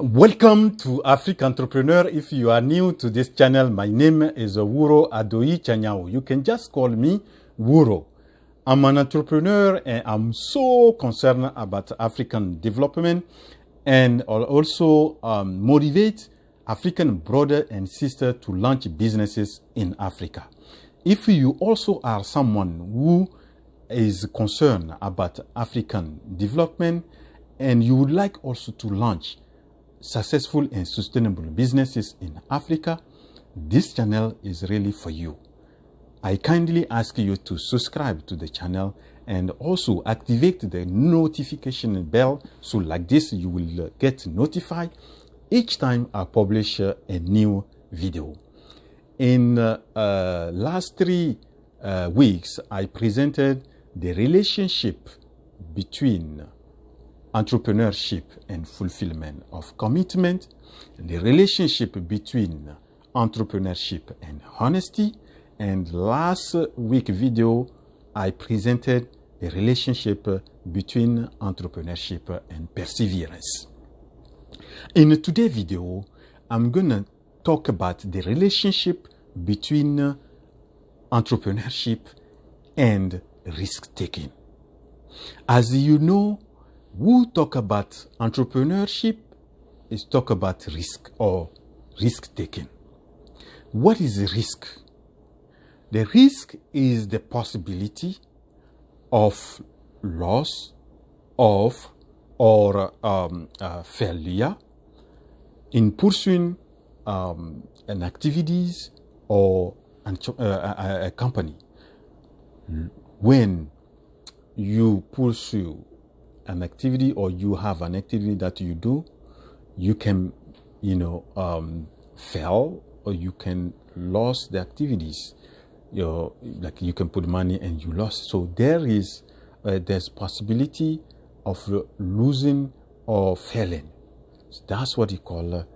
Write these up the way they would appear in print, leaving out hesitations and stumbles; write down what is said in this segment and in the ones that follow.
Welcome to Africa Entrepreneur. If you are new to this channel, my name is Ouro Adoi Chanyao. You can just call me Ouro. I'm an entrepreneur and I'm so concerned about African development, and I'll also motivate African brother and sister to launch businesses in Africa. If you also are someone who is concerned about African development and you would like also to launch successful and sustainable businesses in Africa, this channel is really for you. I kindly ask you to subscribe to the channel and also activate the notification bell, so like this you will get notified each time I publish a new video. In last 3 weeks, I presented the relationship between entrepreneurship and fulfillment of commitment, the relationship between entrepreneurship and honesty, and last week video I presented the relationship between entrepreneurship and perseverance. In today's video, I'm gonna talk about the relationship between entrepreneurship and risk-taking. As you know, who talk about entrepreneurship is talk about risk or risk-taking. What is risk? The risk is the possibility of loss or failure in pursuing an activities or a company. When you pursue an activity or you have an activity that you do, you can, fail, or you can lose the activities. Like you can put money and you lost. So there's possibility of losing or failing. So that's what you call a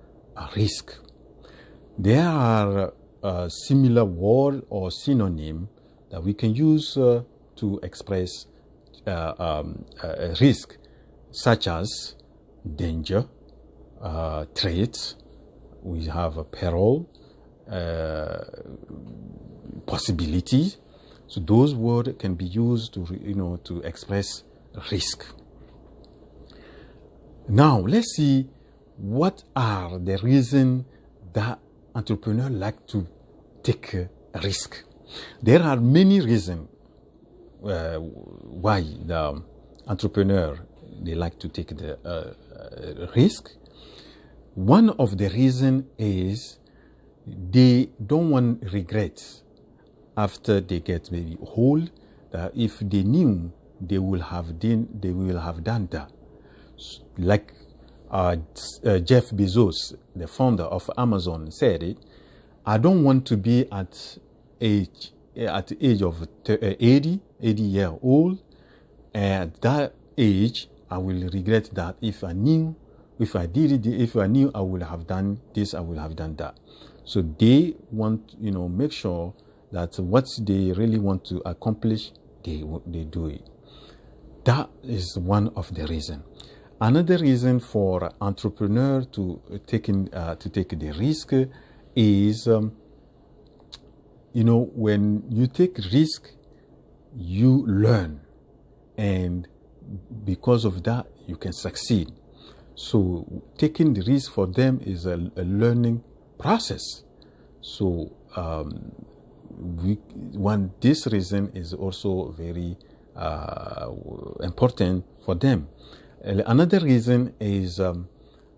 risk. There are similar word or synonym that we can use to express risk, such as danger, threat. We have a peril, possibilities. So those words can be used to express risk. Now let's see what are the reasons that entrepreneurs like to take a risk. There are many reasons why the entrepreneur they like to take the risk. One of the reasons is they don't want regrets after they get maybe old. That if they knew they will have done that. Like Jeff Bezos, the founder of Amazon, said it. I don't want to be at the age of 80 years old. At that age, I will regret that. If I knew I would have done this, I would have done that. So they want, make sure that what they really want to accomplish, they do it. That is one of the reasons. Another reason for entrepreneur to take the risk is, when you take risk, you learn, and because of that, you can succeed. So taking the risk for them is a learning process. So this reason is also very important for them. Another reason is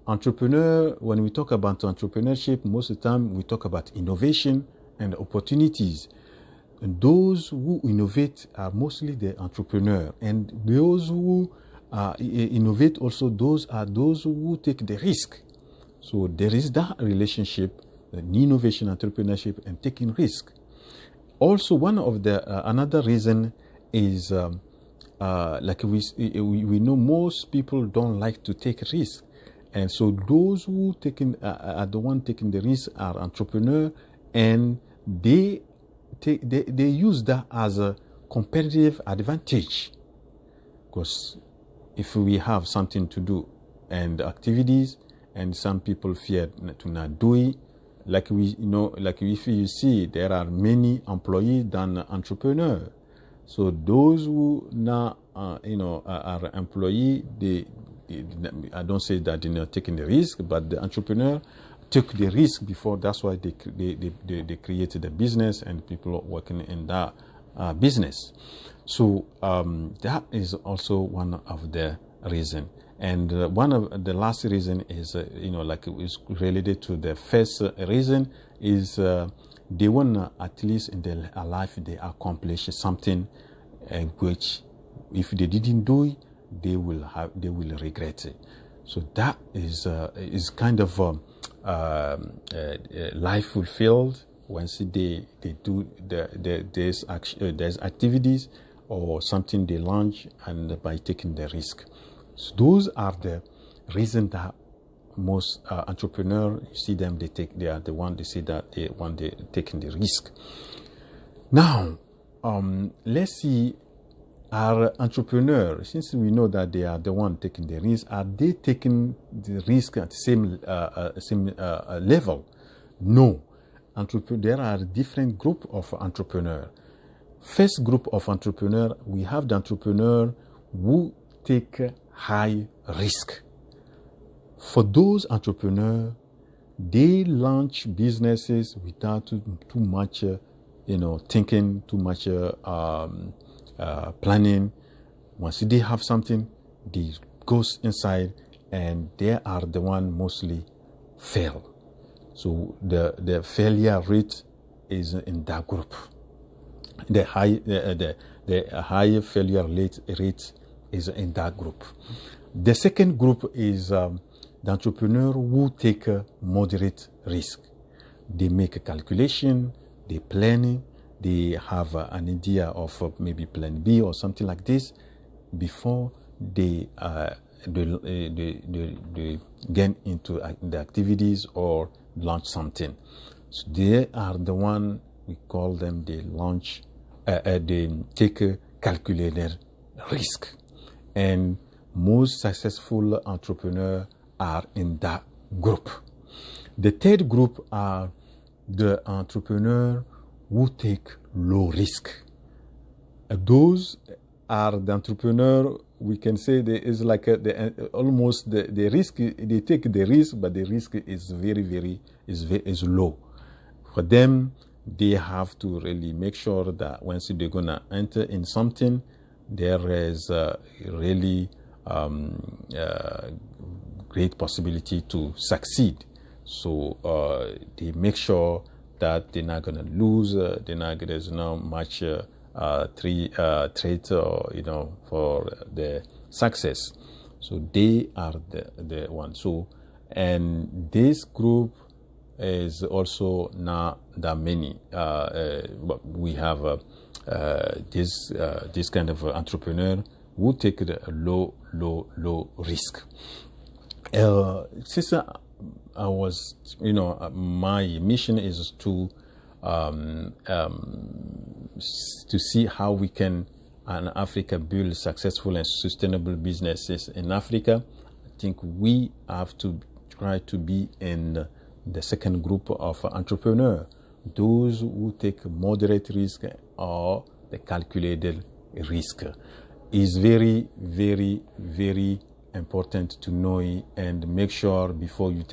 entrepreneur. When we talk about entrepreneurship, most of the time we talk about innovation and opportunities. And those who innovate are mostly the entrepreneur, and those who innovate also, those are those who take the risk. So there is that relationship, the innovation, entrepreneurship, and taking risk. Also, one of the another reason is like we know most people don't like to take risk, and so those who are the one taking the risk are entrepreneur, and they use that as a competitive advantage, because if we have something to do and activities and some people fear to not do it. Like like if you see, there are many employees than entrepreneurs. So those who now, are employee, I don't say that they're not taking the risk, but the entrepreneur took the risk before. That's why they created a business and people working in that business. So that is also one of the reason. And one of the last reason is, like is related to the first reason is they want at least in their life they accomplish something which if they didn't do it, they will regret it. So that is kind of life fulfilled once they do there's activities or something they launch and by taking the risk. So those are the reasons that most entrepreneurs, you see them, they are the one, they say that they taking the risk. Now, let's see, our entrepreneurs, since we know that they are the one taking the risk, are they taking the risk at the same level? No. There are different group of entrepreneurs. First group of entrepreneurs, we have the entrepreneur who take high risk. For those entrepreneurs, they launch businesses without too much, thinking, too much planning. Once they have something, they go inside, and they are the one mostly fail. So the failure rate is in that group. The high failure rate is in that group. The second group is the entrepreneur who take a moderate risk. They make a calculation, they planning, they have an idea of maybe plan B or something like this before they get into the activities or launch something. So they are the one, we call them, they take a calculated risk. And most successful entrepreneurs are in that group. The third group are the entrepreneurs who take low risk. Those are the entrepreneurs, we can say there is like almost the risk, they take the risk, but the risk is very low. For them, they have to really make sure that once they're gonna enter in something, there is really great possibility to succeed. So they make sure that they're not gonna lose. There's not much trait for the success. So they are the one. So, and this group is also not that many. But we have this kind of entrepreneur who take the low risk. Since I was, my mission is to see how we can in Africa build successful and sustainable businesses in Africa. I think we have to try to be in the second group of entrepreneurs, those who take moderate risk or the calculated risk. Is very important to know it and make sure before you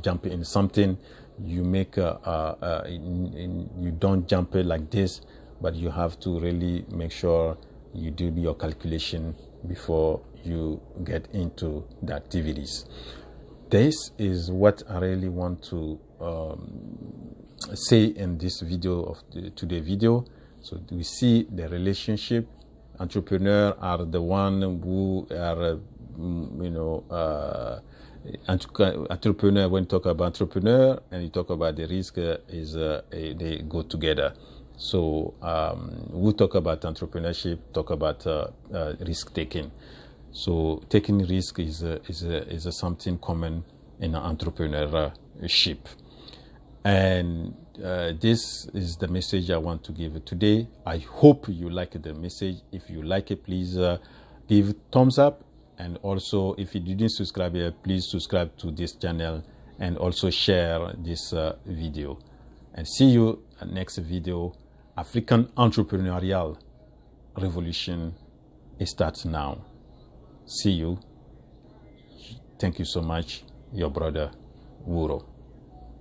jump in something, you make you don't jump it like this, but you have to really make sure you do your calculation before you get into the activities. This is what I really want to say in this video of today's video. So we see the relationship. Entrepreneurs are the one who are, entrepreneur. When you talk about entrepreneur and you talk about the risk, they go together. So we talk about entrepreneurship, talk about risk taking. So taking risk is something common in entrepreneurship. And this is the message I want to give today. I hope you like the message. If you like it, please give thumbs up And also, if you didn't subscribe yet, please subscribe to this channel and also share this video. And see you at next video. African entrepreneurial revolution starts now. See you. Thank you so much. Your brother, Ouro.